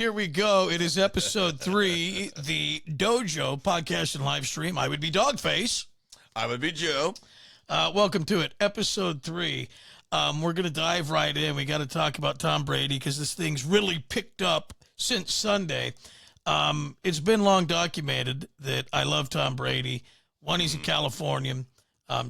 Here we go. It is episode 3, the Dojo podcast and live stream. I would be Dogface. I would be Joe. Welcome to it, episode 3. We're going to dive right in. We got to talk about Tom Brady because this thing's really picked up since Sunday. It's been long documented that I love Tom Brady. One, he's a Californian.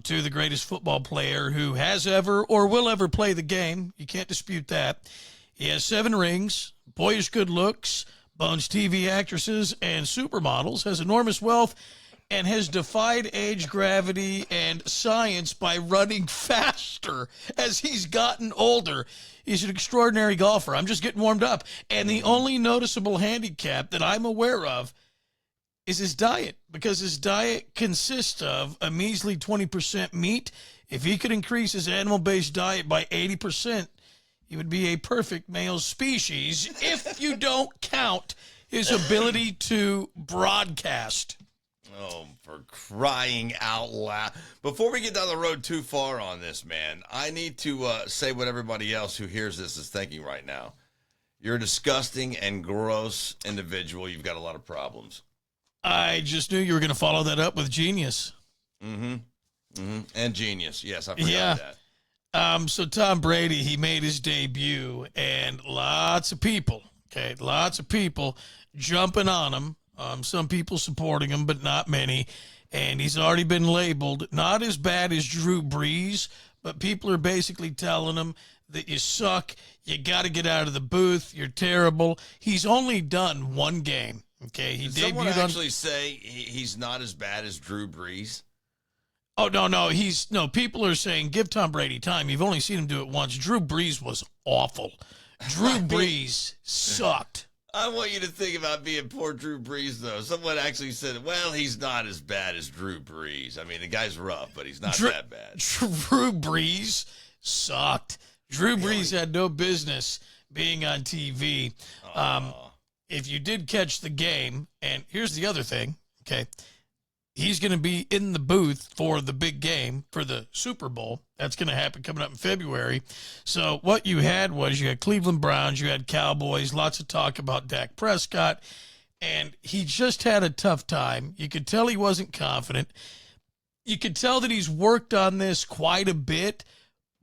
Two, the greatest football player who has ever or will ever play the game. You can't dispute that. He has 7 rings, boyish good looks, bones TV actresses and supermodels, has enormous wealth, and has defied age, gravity, and science by running faster as he's gotten older. He's an extraordinary golfer. I'm just getting warmed up. And the only noticeable handicap that I'm aware of is his diet, because his diet consists of a measly 20% meat. If he could increase his animal-based diet by 80%, he would be a perfect male species if you don't count his ability to broadcast. Oh, for crying out loud. Before we get down the road too far on this, man, I need to say what everybody else who hears this is thinking right now. You're a disgusting and gross individual. You've got a lot of problems. I just knew you were going to follow that up with genius. And genius. Yes, I forgot that. So Tom Brady, he made his debut, and lots of people jumping on him. Some people supporting him, but not many. And he's already been labeled not as bad as Drew Brees, but people are basically telling him that you suck, you got to get out of the booth, you're terrible. He's only done one game. Okay, Did someone actually say he's not as bad as Drew Brees? Oh, no, people are saying give Tom Brady time. You've only seen him do it once. Drew Brees was awful. Drew Brees sucked. I want you to think about being poor Drew Brees, though. Someone actually said, well, he's not as bad as Drew Brees. I mean, the guy's rough, but he's not that bad. Drew Brees sucked. Drew Brees had no business being on TV. If you did catch the game, and here's the other thing, okay, he's going to be in the booth for the big game, for the Super Bowl. That's going to happen coming up in February. So what you had was you had Cleveland Browns, you had Cowboys, lots of talk about Dak Prescott, and he just had a tough time. You could tell he wasn't confident. You could tell that he's worked on this quite a bit,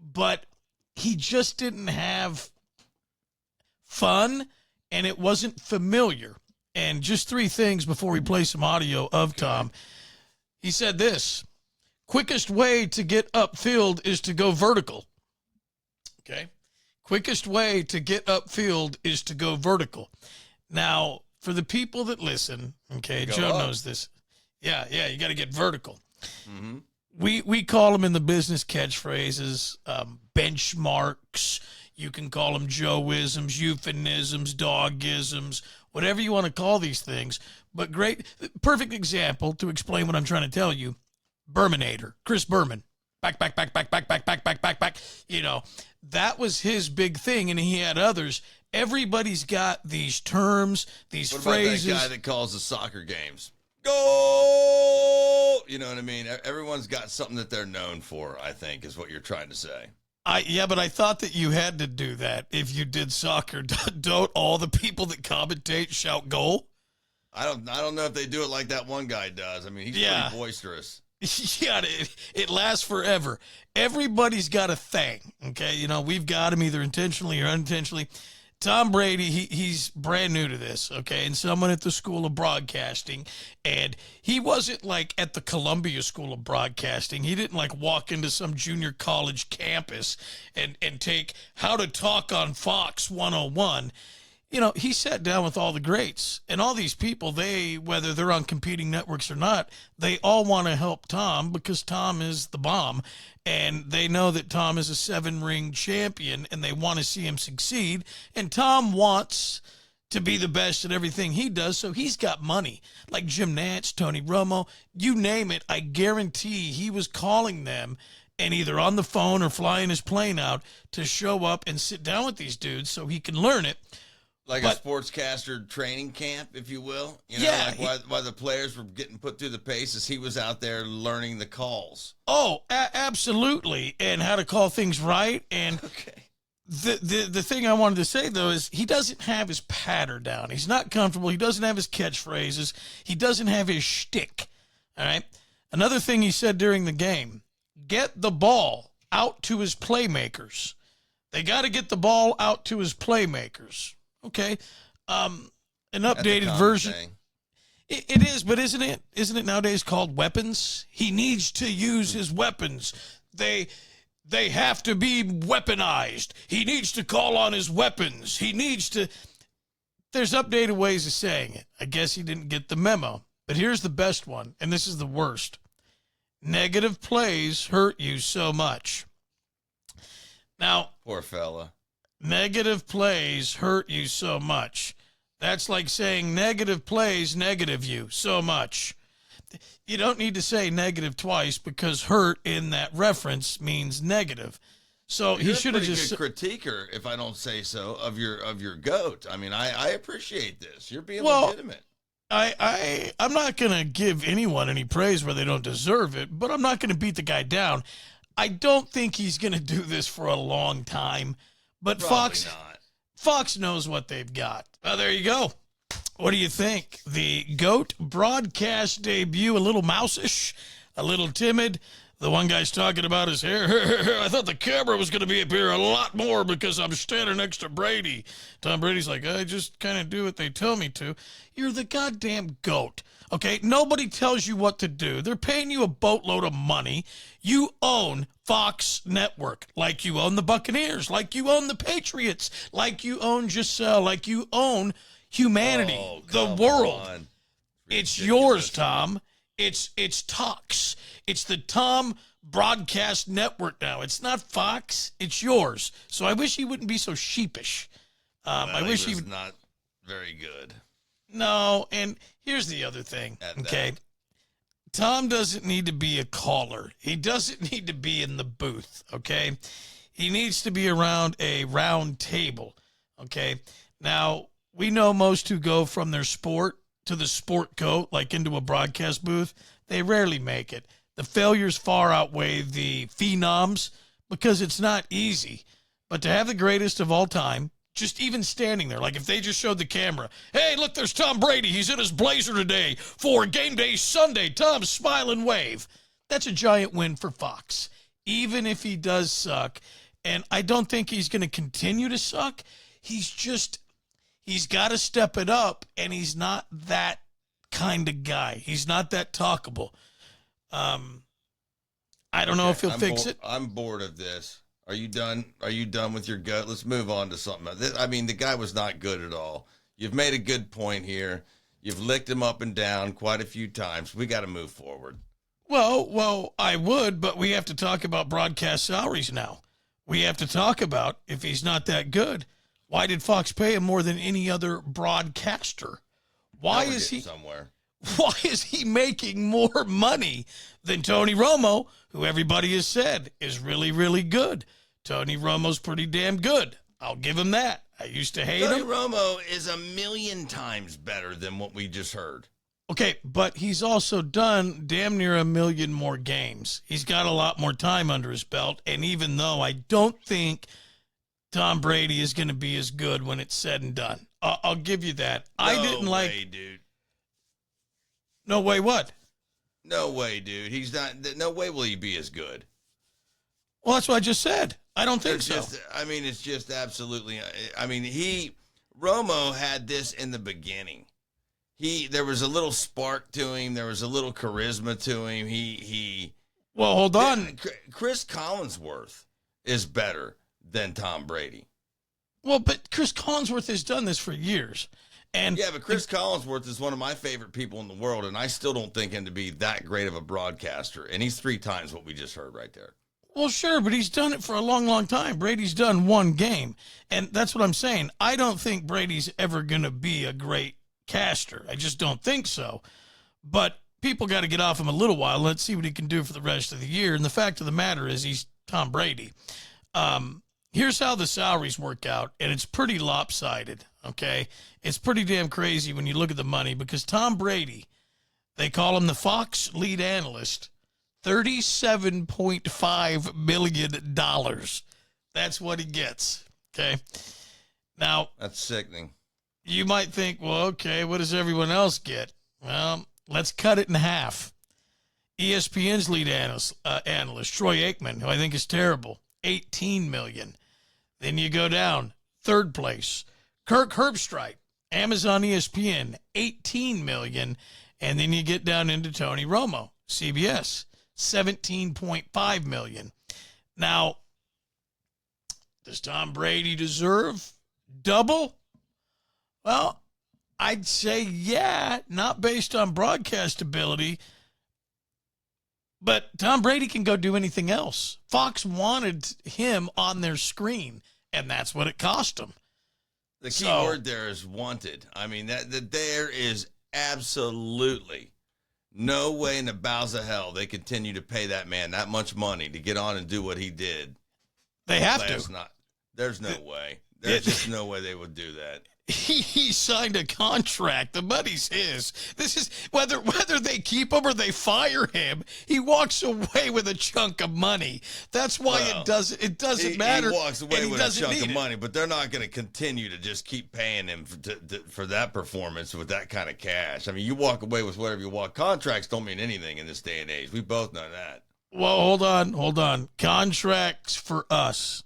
but he just didn't have fun, and it wasn't familiar. And just 3 things before we play some audio of Tom. He said this: quickest way to get upfield is to go vertical. Okay? Quickest way to get upfield is to go vertical. Now, for the people that listen, okay, Joe knows this. Yeah, you got to get vertical. Mm-hmm. We call them in the business catchphrases, benchmarks. You can call them Joe-isms, euphemisms, dog-isms, whatever you want to call these things. But perfect example to explain what I'm trying to tell you. Berminator, Chris Berman. Back. You know, that was his big thing, and he had others. Everybody's got these terms, these phrases. What about that guy that calls the soccer games? Go! You know what I mean? Everyone's got something that they're known for, I think, is what you're trying to say. But I thought that you had to do that if you did soccer. Don't all the people that commentate shout goal? I don't know if they do it like that one guy does. I mean, he's pretty boisterous. Yeah, it lasts forever. Everybody's got a thing, okay? You know, we've got him either intentionally or unintentionally. Tom Brady, he's brand new to this, okay, and someone at the School of Broadcasting, and he wasn't like at the Columbia School of Broadcasting. He didn't like walk into some junior college campus and take How to Talk on Fox 101. You know, he sat down with all the greats, and all these people, whether they're on competing networks or not, they all want to help Tom because Tom is the bomb, and they know that Tom is a 7-ring champion, and they want to see him succeed, and Tom wants to be the best at everything he does, so he's got money. Like Jim Nantz, Tony Romo, you name it, I guarantee he was calling them and either on the phone or flying his plane out to show up and sit down with these dudes so he can learn it. Like a sportscaster training camp, if you will. You know, like while the players were getting put through the paces, he was out there learning the calls. Oh, absolutely. And how to call things right. And the thing I wanted to say, though, is he doesn't have his patter down. He's not comfortable. He doesn't have his catchphrases. He doesn't have his shtick. All right? Another thing he said during the game, get the ball out to his playmakers. They got to get the ball out to his playmakers. Okay? An updated version. It is, but isn't it nowadays called weapons? He needs to use his weapons. They have to be weaponized. He needs to call on his weapons. He needs to. There's updated ways of saying it. I guess he didn't get the memo. But here's the best one, and this is the worst. Negative plays hurt you so much. Now, poor fella. Negative plays hurt you so much. That's like saying negative plays negative you so much. You don't need to say negative twice because hurt in that reference means negative. So he should have just good critiquer, if I don't say so, of your goat. I mean, I appreciate this. You're being legitimate. I'm not gonna give anyone any praise where they don't deserve it, but I'm not gonna beat the guy down. I don't think he's gonna do this for a long time. But Probably not. Fox knows what they've got. There you go. What do you think? The GOAT broadcast debut, a little mouse-ish, a little timid. The one guy's talking about his hair. I thought the camera was going to be up here a lot more because I'm standing next to Brady. Tom Brady's like, I just kind of do what they tell me to. You're the goddamn GOAT. Okay, nobody tells you what to do. They're paying you a boatload of money. You own Fox Network, like you own the Buccaneers, like you own the Patriots, like you own Giselle, like you own humanity, the world. It's yours, Tom. It's Tox. It's the Tom Broadcast Network now. It's not Fox. It's yours. So I wish he wouldn't be so sheepish. I wish he was not very good. No, and here's the other thing, okay? Tom doesn't need to be a caller. He doesn't need to be in the booth, okay? He needs to be around a round table, okay? Now, we know most who go from their sport to the sport coat, like into a broadcast booth, they rarely make it. The failures far outweigh the phenoms because it's not easy. But to have the greatest of all time, just even standing there, like if they just showed the camera, hey, look, there's Tom Brady. He's in his blazer today for Game Day Sunday. Tom, smile and wave. That's a giant win for Fox, even if he does suck. And I don't think he's going to continue to suck. He's got to step it up, and he's not that kind of guy. He's not that talkable. I don't know if he'll fix it. I'm bored of this. Are you done? Are you done with your gut? Let's move on to something. I mean, the guy was not good at all. You've made a good point here. You've licked him up and down quite a few times. We got to move forward. Well, I would, but we have to talk about broadcast salaries now. We have to talk about if he's not that good. Why did Fox pay him more than any other broadcaster? Why is he making more money than Tony Romo, who everybody has said is really, really good? Tony Romo's pretty damn good. I'll give him that. I used to hate him. Tony Romo is 1,000,000 times better than what we just heard. Okay, but he's also done damn near 1,000,000 more games. He's got a lot more time under his belt, and even though I don't think Tom Brady is going to be as good when it's said and done, I'll give you that. No way, dude. No way what? No way, dude. He's not. No way will he be as good. Well, that's what I just said. I don't think so. It's just absolutely. Romo had this in the beginning. There was a little spark to him. There was a little charisma to him. Well, hold on. Chris Collinsworth is better than Tom Brady. Well, but Chris Collinsworth has done this for years. But Chris Collinsworth is one of my favorite people in the world, and I still don't think him to be that great of a broadcaster. And he's 3 times what we just heard right there. Well, sure, but he's done it for a long, long time. Brady's done one game, and that's what I'm saying. I don't think Brady's ever going to be a great caster. I just don't think so. But people got to get off him a little while. Let's see what he can do for the rest of the year. And the fact of the matter is he's Tom Brady. Here's how the salaries work out, and it's pretty lopsided, okay? It's pretty damn crazy when you look at the money because Tom Brady, they call him the Fox lead analyst, $37.5 million. That's what he gets, Okay. Now, That's sickening. you might think, well, okay, what does everyone else get? Well, let's cut it in half. ESPN's lead analyst, Troy Aikman, who I think is terrible, $18 million. Then you go down, third place, Kirk Herbstreit, Amazon ESPN, $18 million. And then you get down into Tony Romo, CBS, $17.5 million. Now, does Tom Brady deserve double? Well, I'd say yeah, not based on broadcast ability, but Tom Brady can go do anything else. Fox wanted him on their screen, and that's what it cost him. The key word there is wanted. I mean, that there is absolutely no way in the bowels of hell they continue to pay that man that much money to get on and do what he did. They have to. There's no way. There's just no way they would do that. He signed a contract. The money's his. This is whether they keep him or they fire him. He walks away with a chunk of money. That's why it doesn't matter. He walks away with a chunk of money, but they're not going to continue to just keep paying him for that performance with that kind of cash. I mean, you walk away with whatever you want. Contracts don't mean anything in this day and age. We both know that. Well, hold on. Contracts for us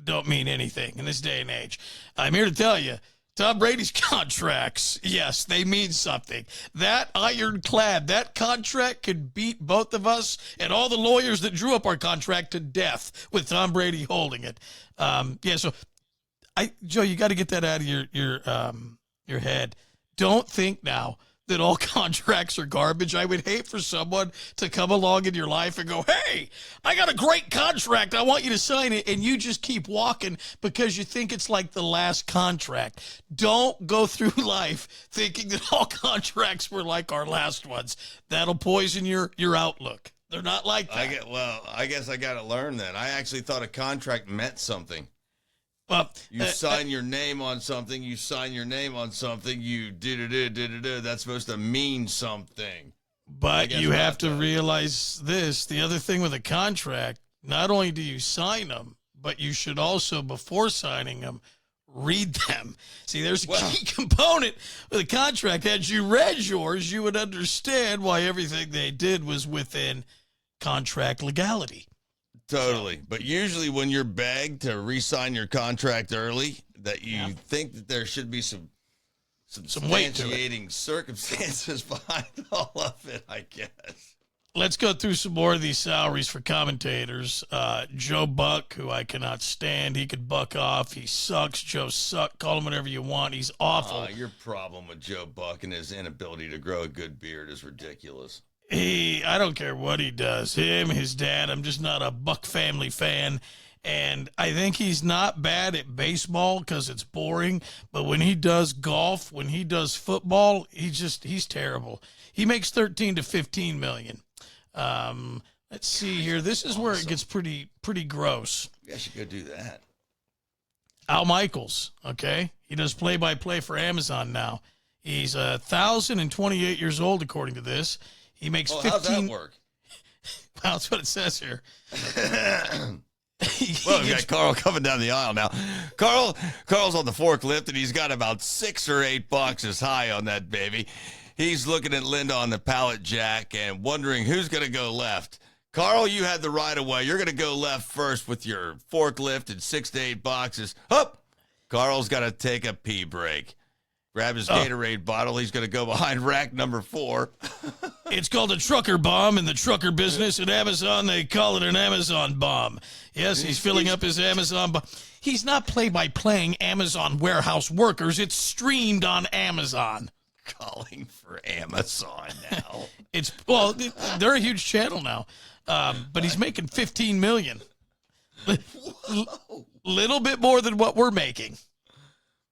don't mean anything in this day and age. I'm here to tell you, Tom Brady's contracts, yes, they mean something. That ironclad, that contract could beat both of us and all the lawyers that drew up our contract to death with Tom Brady holding it. So, Joe, you got to get that out of your head. Don't think now that all contracts are garbage. I would hate for someone to come along in your life and go, hey, I got a great contract. I want you to sign it. And you just keep walking because you think it's like the last contract. Don't go through life thinking that all contracts were like our last ones. That'll poison your outlook. They're not like that. I guess I got to learn then. I actually thought a contract meant something. Well, you sign your name on something. You sign your name on something. You That's supposed to mean something. But you have to realize this. The other thing with a contract, not only do you sign them, but you should also, before signing them, read them. See, there's a key component of the contract. Had you read yours, you would understand why everything they did was within contract legality. Totally. But usually when you're begged to re-sign your contract early, that you think that there should be some substantiating circumstances behind all of it, I guess. Let's go through some more of these salaries for commentators. Joe Buck, who I cannot stand. He could buck off. He sucks. Joe suck. Call him whatever you want. He's awful. Your problem with Joe Buck and his inability to grow a good beard is ridiculous. I don't care what he does. Him, his dad, I'm just not a Buck family fan. And I think he's not bad at baseball because it's boring. But when he does golf, when he does football, he's terrible. He makes 13 to 15 million. Let's see here. This is where it gets pretty gross. I should go do that. Al Michaels, okay? He does play-by-play for Amazon now. He's 1,028 years old, according to this. He makes 15. How's that work? Well, that's what it says here. Well, we got Carl coming down the aisle now. Carl's on the forklift, and he's got about 6 or 8 boxes high on that baby. He's looking at Linda on the pallet jack and wondering who's going to go left. Carl, you had the right of way. You're going to go left first with your forklift and 6 to 8 boxes. Up! Carl's got to take a pee break. Grab his Gatorade bottle. He's going to go behind rack number 4. It's called a trucker bomb in the trucker business. At Amazon, they call it an Amazon bomb. Yes, he's filling up his Amazon bomb. He's not play-by-playing Amazon warehouse workers. It's streamed on Amazon. Calling for Amazon now. They're a huge channel now. But he's making $15 million. Little bit more than what we're making.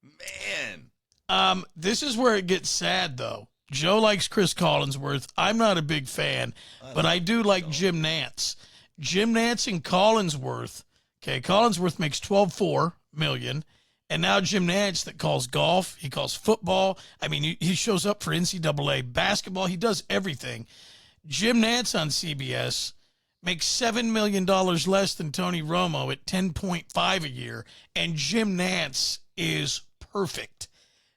Man. This is where it gets sad, though. Joe likes Chris Collinsworth. I'm not a big fan, but I do like Jim Nantz. Jim Nantz and Collinsworth. Okay, Collinsworth makes $12.4 million, and now Jim Nantz that calls golf, he calls football. I mean, he shows up for NCAA basketball. He does everything. Jim Nantz on CBS makes $7 million less than Tony Romo at 10.5 a year, and Jim Nantz is perfect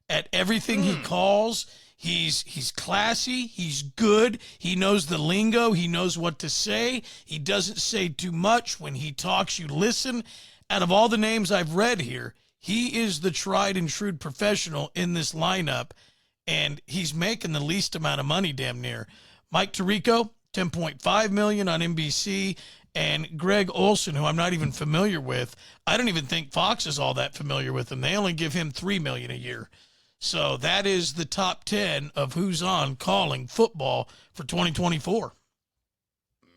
at everything he calls. He's classy, he's good, he knows the lingo, he knows what to say, he doesn't say too much. When he talks, you listen. Out of all the names I've read here, he is the tried and true professional in this lineup, and he's making the least amount of money damn near. Mike Tirico, $10.5 million on NBC, and Greg Olson, who I'm not even familiar with. I don't even think Fox is all that familiar with him. They only give him $3 million a year. So that is the top 10 of who's on calling football for 2024.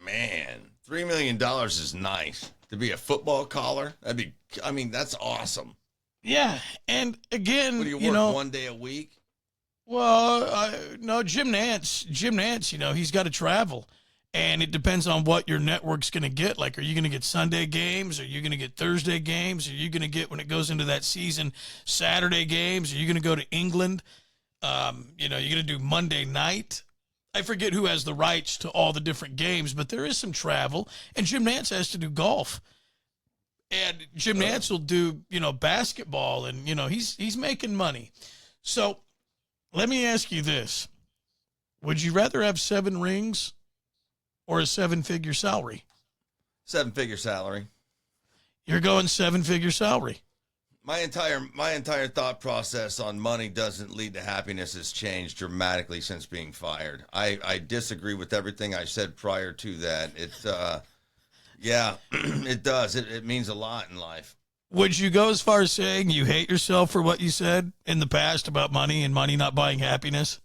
Man, $3 million is nice. To be a football caller, that's awesome. Yeah, and again, What do you work, 1 day a week? Well, no, Jim Nantz, he's got to travel. And it depends on what your network's going to get. Like, are you going to get Sunday games? Are you going to get Thursday games? Are you going to get, when it goes into that season, Saturday games? Are you going to go to England? You're going to do Monday night. I forget who has the rights to all the different games, but there is some travel. And Jim Nantz has to do golf. And Jim Nantz will do, basketball. And, he's making money. So let me ask you this. Would you rather have 7 rings or a 7-figure salary? 7-figure salary. You're going 7-figure salary. My entire thought process on money doesn't lead to happiness has changed dramatically since being fired. I disagree with everything I said prior to that. It does. It means a lot in life. Would you go as far as saying you hate yourself for what you said in the past about money and money not buying happiness?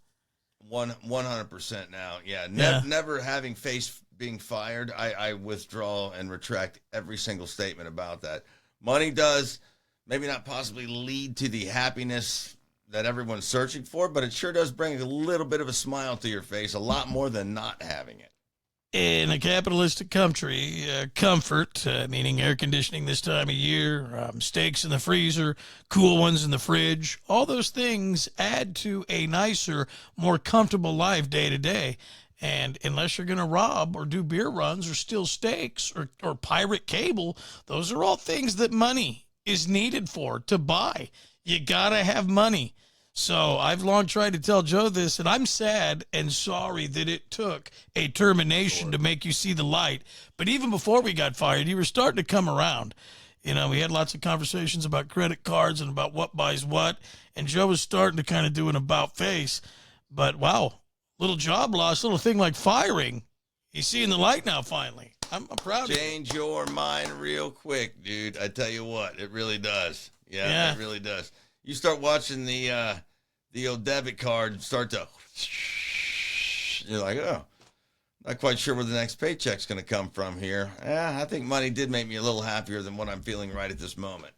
100% now. Yeah. Never having faced being fired, I withdraw and retract every single statement about that. Money does maybe not possibly lead to the happiness that everyone's searching for, but it sure does bring a little bit of a smile to your face, a lot more than not having it. In a capitalistic country, comfort, meaning air conditioning this time of year, steaks in the freezer, cool ones in the fridge, all those things add to a nicer, more comfortable life day to day. And unless you're going to rob or do beer runs or steal steaks or pirate cable, those are all things that money is needed for, to buy. You got to have money. So I've long tried to tell Joe this, and I'm sad and sorry that it took a termination to make you see the light. But even before we got fired, you were starting to come around. We had lots of conversations about credit cards and about what buys what, and Joe was starting to kind of do an about face. But wow, little job loss, little thing like firing. He's seeing the light now finally. I'm proud of you. Change your mind real quick, dude. I tell you what, it really does. Yeah. It really does. You start watching the old debit card start to, you're like, oh, not quite sure where the next paycheck's going to come from here. I think money did make me a little happier than what I'm feeling right at this moment.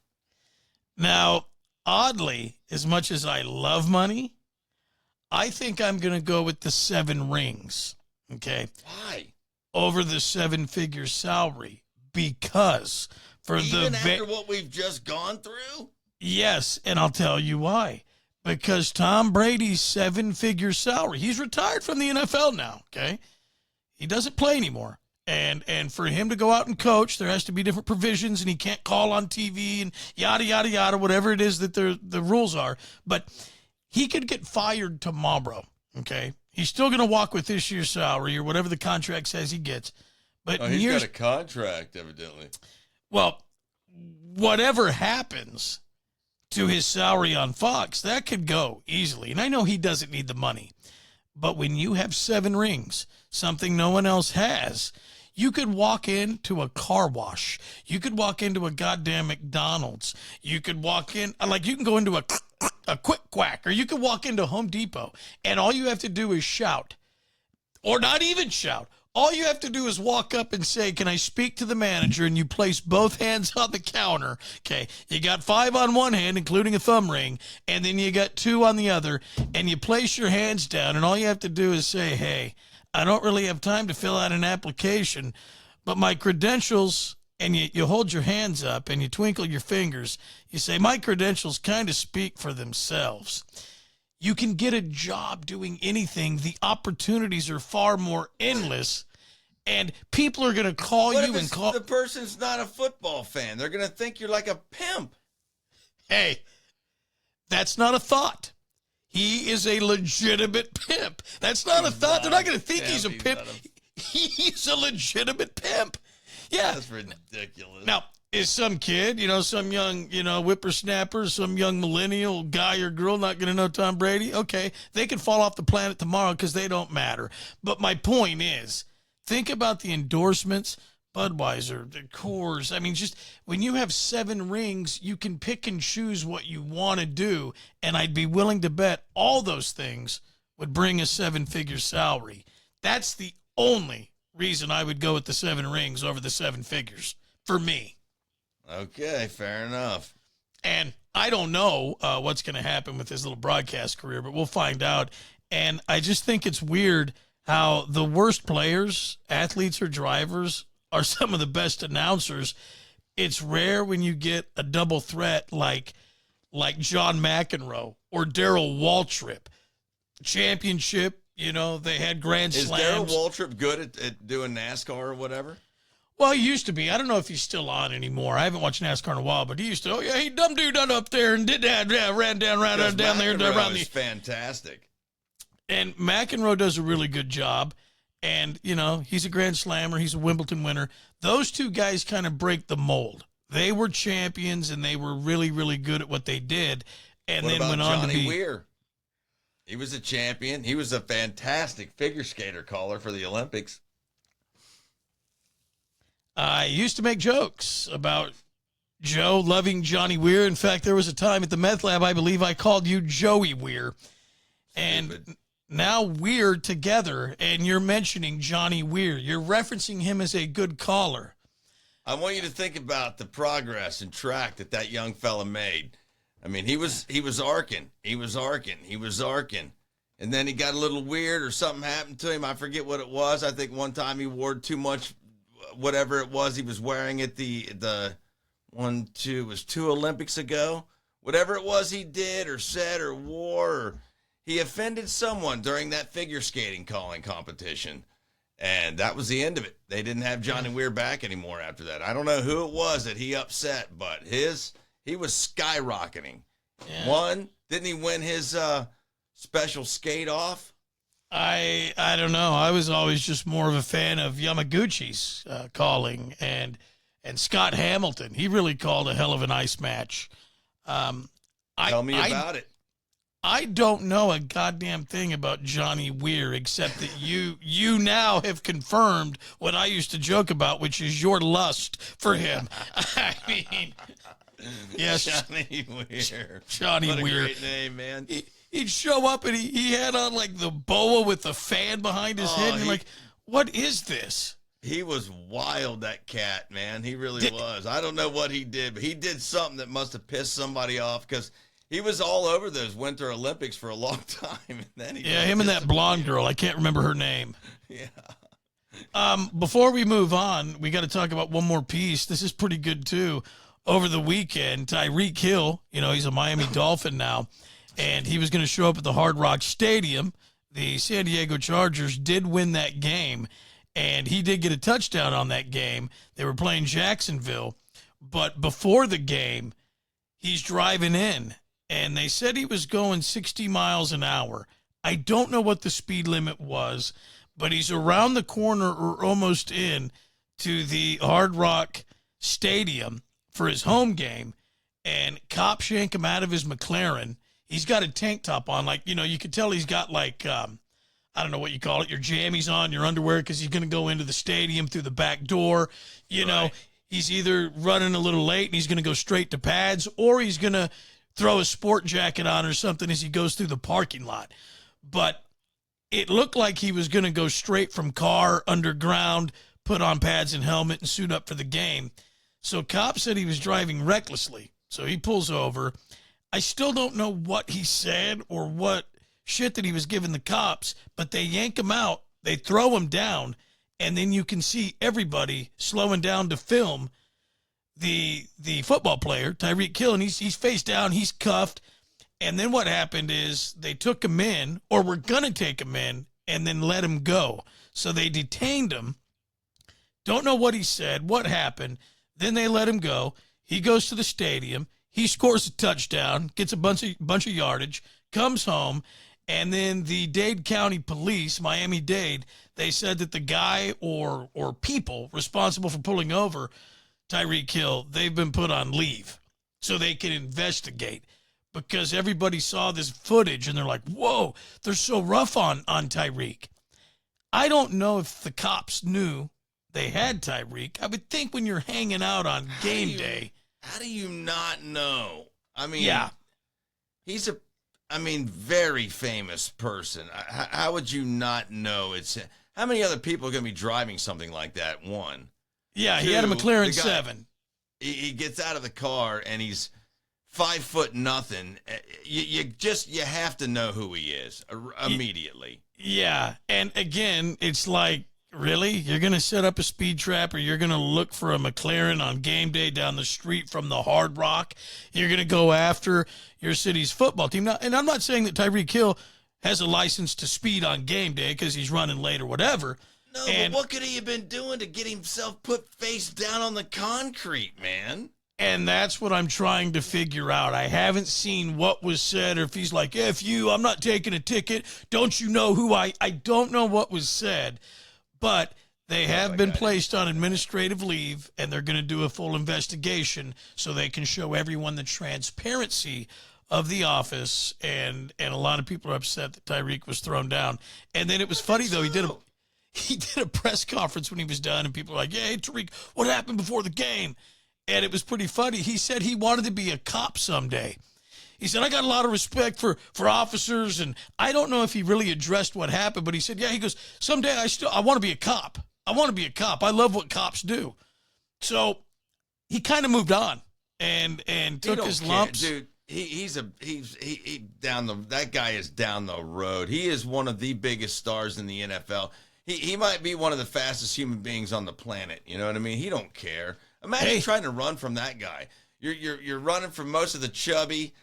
Now, oddly, as much as I love money, I think I'm going to go with the 7 rings. Okay. Why? Over the 7-figure salary, because even after what we've just gone through? Yes, and I'll tell you why. Because Tom Brady's 7-figure salary, he's retired from the NFL now, okay? He doesn't play anymore. And for him to go out and coach, there has to be different provisions, and he can't call on TV and yada, yada, yada, whatever it is that the rules are. But he could get fired tomorrow, okay? He's still going to walk with this year's salary or whatever the contract says he gets. But he's got a contract, evidently. Well, whatever happens to his salary on Fox, that could go easily. And I know he doesn't need the money. But when you have 7 rings, something no one else has, you could walk into a car wash. You could walk into a goddamn McDonald's. You could walk in, like you can go into a Quick Quack, or you could walk into Home Depot, and all you have to do is shout, or not even shout. All you have to do is walk up and say, can I speak to the manager? And you place both hands on the counter. Okay. You got 5 on one hand, including a thumb ring, and then you got 2 on the other, and you place your hands down, and all you have to do is say, hey, I don't really have time to fill out an application, but my credentials, and you hold your hands up and you twinkle your fingers. You say, my credentials kind of speak for themselves. You can get a job doing anything. The opportunities are far more endless. And people are going to call What you if and call. the person's not a football fan? They're going to think you're like a pimp. Hey, that's not a thought. He is a legitimate pimp. That's not a thought. They're not going to think he's a pimp. He's a legitimate pimp. Yeah. That's ridiculous. Now, is some kid, some young, whippersnapper, some young millennial guy or girl not going to know Tom Brady? Okay, they can fall off the planet tomorrow because they don't matter. But my point is, think about the endorsements, Budweiser, the Coors. I mean, just when you have 7 rings, you can pick and choose what you want to do. And I'd be willing to bet all those things would bring a 7-figure salary. That's the only reason I would go with the 7 rings over the 7 figures for me. Okay, fair enough. And I don't know what's going to happen with his little broadcast career, but we'll find out. And I just think it's weird how the worst players, athletes or drivers, are some of the best announcers. It's rare when you get a double threat like John McEnroe or Darrell Waltrip. Championship, they had grand slams. Is Darrell Waltrip good at doing NASCAR or whatever? Well, he used to be. I don't know if he's still on anymore. I haven't watched NASCAR in a while, but he used to. Oh, yeah, he dumb dude up there and did that. Yeah, ran down there and around the. Fantastic. And McEnroe does a really good job. And, he's a Grand Slammer. He's a Wimbledon winner. Those two guys kind of break the mold. They were champions, and they were really, really good at what they did. And what then about went on Johnny to be. Weir? He was a champion. He was a fantastic figure skater caller for the Olympics. I used to make jokes about Joe loving Johnny Weir. In fact, there was a time at the meth lab, I believe I called you Joey Weir. And now we're together, and you're mentioning Johnny Weir. You're referencing him as a good caller. I want you to think about the progress and track that young fella made. I mean, he was arcing. He was arcing. And then he got a little weird or something happened to him. I forget what it was. I think one time he wore too much, whatever it was he was wearing at it was 2 Olympics ago. Whatever it was he did or said or wore, or he offended someone during that figure skating calling competition. And that was the end of it. They didn't have Johnny Weir back anymore after that. I don't know who it was that he upset, but he was skyrocketing. Yeah. Didn't he win his special skate off? I don't know. I was always just more of a fan of Yamaguchi's calling and Scott Hamilton. He really called a hell of a nice match. Tell me about it. I don't know a goddamn thing about Johnny Weir except that you now have confirmed what I used to joke about, which is your lust for him. I mean, yes, Johnny Weir. Johnny what a Weir. Great name, man. He'd show up and he had on like the boa with the fan behind his head. And you're like, what is this? He was wild, that cat, man. He really was. I don't know what he did, but he did something that must have pissed somebody off because he was all over those Winter Olympics for a long time. And then him and that blonde girl. I can't remember her name. Yeah. Before we move on, we got to talk about one more piece. This is pretty good, too. Over the weekend, Tyreek Hill, he's a Miami Dolphin now, and he was going to show up at the Hard Rock Stadium. The San Diego Chargers did win that game, and he did get a touchdown on that game. They were playing Jacksonville, but before the game, he's driving in, and they said he was going 60 miles an hour. I don't know what the speed limit was, but he's around the corner or almost in to the Hard Rock Stadium for his home game, and cops yank him out of his McLaren. He's got a tank top on, you could tell he's got I don't know what you call it, your jammies on, your underwear, because he's going to go into the stadium through the back door. He's either running a little late and he's going to go straight to pads, or he's going to throw a sport jacket on or something as he goes through the parking lot. But it looked like he was going to go straight from car underground, put on pads and helmet, and suit up for the game. So cops said he was driving recklessly. So he pulls over. I still don't know what he said or what shit that he was giving the cops, but they yank him out, they throw him down, and then you can see everybody slowing down to film the football player, Tyreek Hill, and he's face down, he's cuffed. And then what happened is they took him in, or were going to take him in, and then let him go. So they detained him, Don't know what he said, what happened. Then they let him go. He goes to the stadium. He scores a touchdown, gets a bunch of yardage, comes home, and then the Dade County Police, Miami-Dade, they said that the guy or people responsible for pulling over Tyreek Hill, they've been put on leave so they can investigate, because everybody saw this footage and they're like, whoa, they're so rough on Tyreek. I don't know if the cops knew they had Tyreek. I would think when you're hanging out on game day. How do you not know? I mean, yeah, he's very famous person. How would you not know it's how many other people are going to be driving something like that? One. Yeah, Two, he had a McLaren guy, 7. He gets out of the car and he's 5'0". You have to know who he is immediately. Yeah, and again, it's like, really? You're going to set up a speed trap, or you're going to look for a McLaren on game day down the street from the Hard Rock? You're going to go after your city's football team? Now, and I'm not saying that Tyreek Hill has a license to speed on game day because he's running late or whatever. No, but what could he have been doing to get himself put face down on the concrete, man? And that's what I'm trying to figure out. I haven't seen what was said, or if he's like, F you, I'm not taking a ticket. Don't you know who I don't know what was said. But they have been placed on administrative leave, and they're going to do a full investigation so they can show everyone the transparency of the office. And a lot of people are upset that Tyreek was thrown down. And then it was funny, though. He did a press conference when he was done, and people were like, yeah, hey, Tyreek, what happened before the game? And it was pretty funny. He said he wanted to be a cop someday. He said, I got a lot of respect for officers, and I don't know if he really addressed what happened, but he said, yeah, he goes, someday I want to be a cop. I want to be a cop. I love what cops do. So he kind of moved on and took his lumps. Dude, that guy is down the road. He is one of the biggest stars in the NFL. He might be one of the fastest human beings on the planet. You know what I mean? He don't care. Imagine trying to run from that guy. You're running from most of the chubby,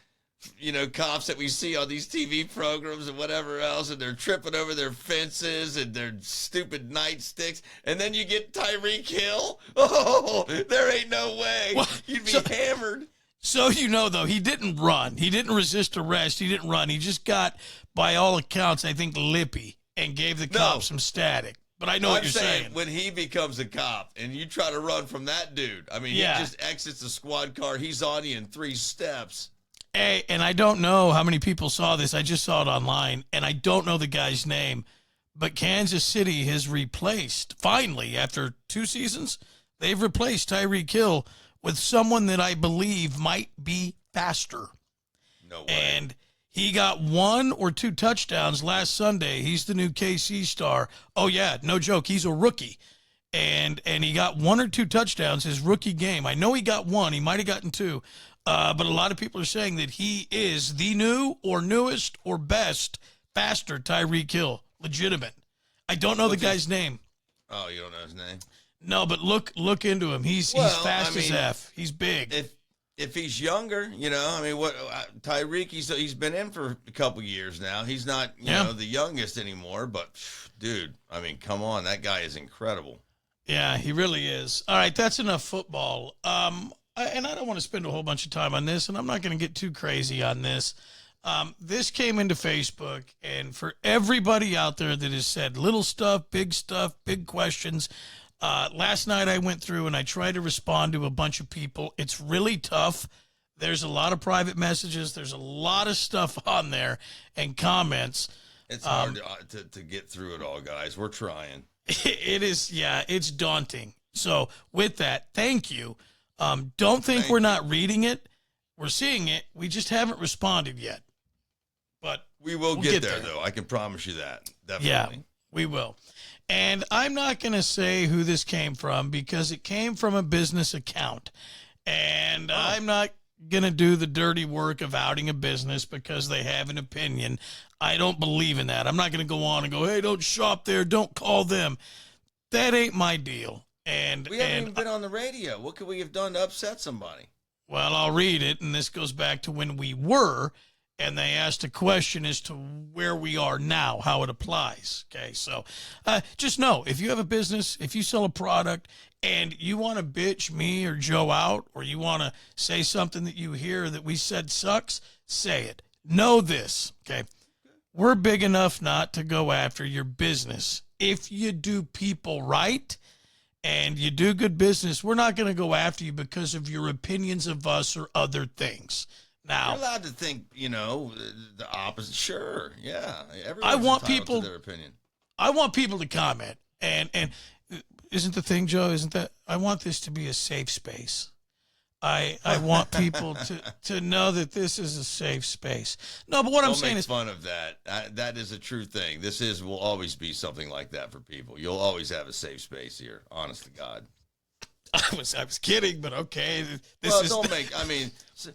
cops that we see on these TV programs and whatever else, and they're tripping over their fences and their stupid nightsticks, and then you get Tyreek Hill. Oh, there ain't no way. Well, you'd be hammered. So, though, he didn't run. He didn't resist arrest. He didn't run. He just got, by all accounts, I think, lippy and gave the cops some static. But I know what you're saying. When he becomes a cop and you try to run from that dude, he just exits the squad car. He's on you in 3 steps. Hey, and I don't know how many people saw this. I just saw it online, and I don't know the guy's name. But Kansas City has replaced, finally, after 2 seasons, they've replaced Tyreek Hill with someone that I believe might be faster. No way. And he got 1 or 2 touchdowns last Sunday. He's the new KC star. Oh, yeah, no joke. He's a rookie. And he got 1 or 2 touchdowns his rookie game. I know he got 1. He might have gotten 2. But a lot of people are saying that he is the new or newest or best faster Tyreek Hill. Legitimate. I don't know the guy's name. Oh, you don't know his name? No, but look into him. He's fast as F. He's big. If he's younger, what Tyreek, he's been in for a couple years now. He's not, the youngest anymore, but dude, come on, that guy is incredible. Yeah, he really is. All right, that's enough football. And I don't want to spend a whole bunch of time on this, and I'm not going to get too crazy on this. This came into Facebook, and for everybody out there that has said little stuff, big questions, last night I went through and I tried to respond to a bunch of people. It's really tough. There's a lot of private messages. There's a lot of stuff on there and comments. It's hard to get through it all, guys. We're trying. It is, it's daunting. So with that, thank you. Don't think we're not reading it. We're seeing it. We just haven't responded yet. But we'll get there, though. I can promise you that. Definitely. Yeah, we will. And I'm not going to say who this came from because it came from a business account. And I'm not going to do the dirty work of outing a business because they have an opinion. I don't believe in that. I'm not going to go on and go, hey, don't shop there. Don't call them. That ain't my deal. And we haven't even been on the radio. What could we have done to upset somebody? Well, I'll read it. And this goes back to when we were. and they asked a question as to where we are now, how it applies. Okay, so just know, if you have a business, if you sell a product, and you want to bitch me or Joe out, or you want to say something that you hear that we said sucks, say it. Know this, okay? We're big enough not to go after your business. If you do people right and you do good business, we're not going to go after you because of your opinions of us or other things. Now, you're allowed to think, the opposite. Sure, yeah. I want entitled people to their opinion. I want people to comment, and isn't the thing, Joe? Isn't that I want this to be a safe space. I want people to know that this is a safe space. No, but what I'm saying is, fun of that. That is a true thing. Will always be something like that for people. You'll always have a safe space here. Honest to God. I was kidding, but okay.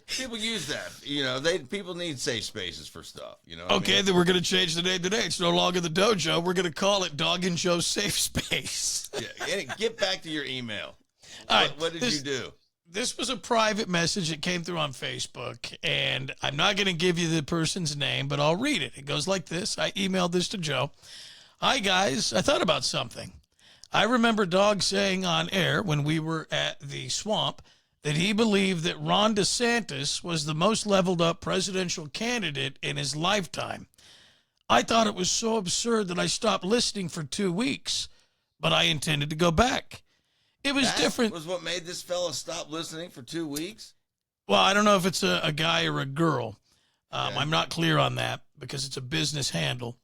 People use that. People need safe spaces for stuff. Okay, then we're going to change the name today. It's no longer the dojo. We're going to call it Dog and Joe's Safe Space. Yeah, get back to your email. All right, what did you do? This was a private message that came through on Facebook, and I'm not going to give you the person's name, but I'll read it. It goes like this. I emailed this to Joe. Hi, guys. I thought about something. I remember Dog saying on air when we were at the swamp that he believed that Ron DeSantis was the most leveled up presidential candidate in his lifetime. I thought it was so absurd that I stopped listening for 2 weeks, but I intended to go back. It was different. Was what made this fella stop listening for 2 weeks? Well, I don't know if it's a guy or a girl. Yeah. I'm not clear on that because it's a business handle.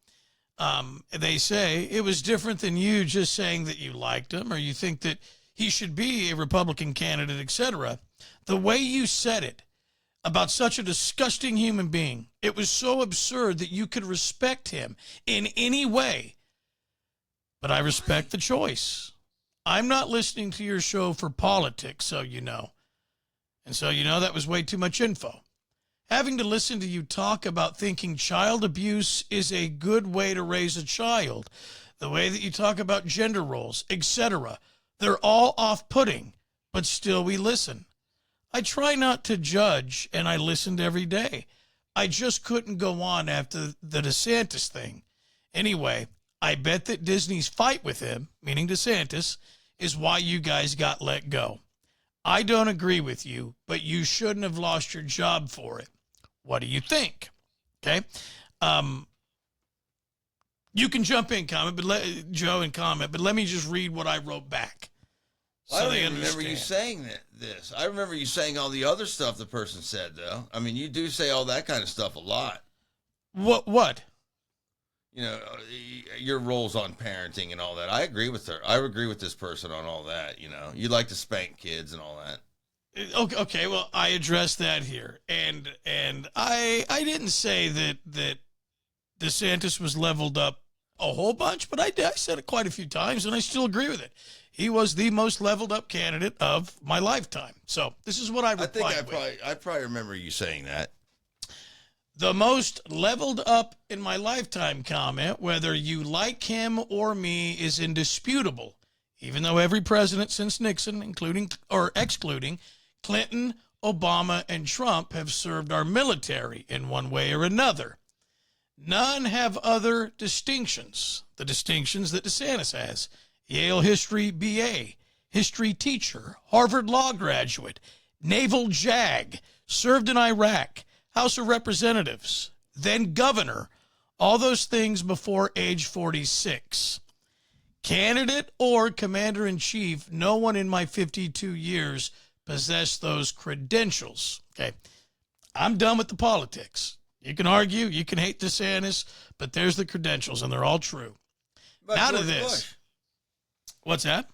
They say it was different than you just saying that you liked him or you think that he should be a Republican candidate, etc. The way you said it about such a disgusting human being, it was so absurd that you could respect him in any way. But I respect the choice. I'm not listening to your show for politics, so you know. And so you know that was way too much info. Having to listen to you talk about thinking child abuse is a good way to raise a child, the way that you talk about gender roles, etc., they're all off-putting, but still we listen. I try not to judge, and I listened every day. I just couldn't go on after the DeSantis thing. Anyway, I bet that Disney's fight with him, meaning DeSantis, is why you guys got let go. I don't agree with you, but you shouldn't have lost your job for it. What do you think? Okay. You can jump in, comment, Joe, and comment, but let me just read what I wrote back. So I don't even remember you saying this. I remember you saying all the other stuff the person said, though. I mean, you do say all that kind of stuff a lot. What? Your roles on parenting and all that. I agree with her. I agree with this person on all that. You like to spank kids and all that. Okay, well, I addressed that here, and I didn't say that DeSantis was leveled up a whole bunch, but I said it quite a few times, and I still agree with it. He was the most leveled up candidate of my lifetime. So this is what I replied I probably remember you saying that. The most leveled up in my lifetime comment, whether you like him or me, is indisputable, even though every president since Nixon, including or excluding Clinton, Obama, and Trump, have served our military in one way or another. None have other distinctions, the distinctions that DeSantis has. Yale history BA, history teacher, Harvard law graduate, Naval JAG, served in Iraq, House of Representatives, then governor, all those things before age 46. Candidate or commander-in-chief, no one in my 52 years possessed those credentials. Okay, I'm done with the politics. You can argue, you can hate DeSantis, but there's the credentials, and they're all true. Now to this. Bush? What's that?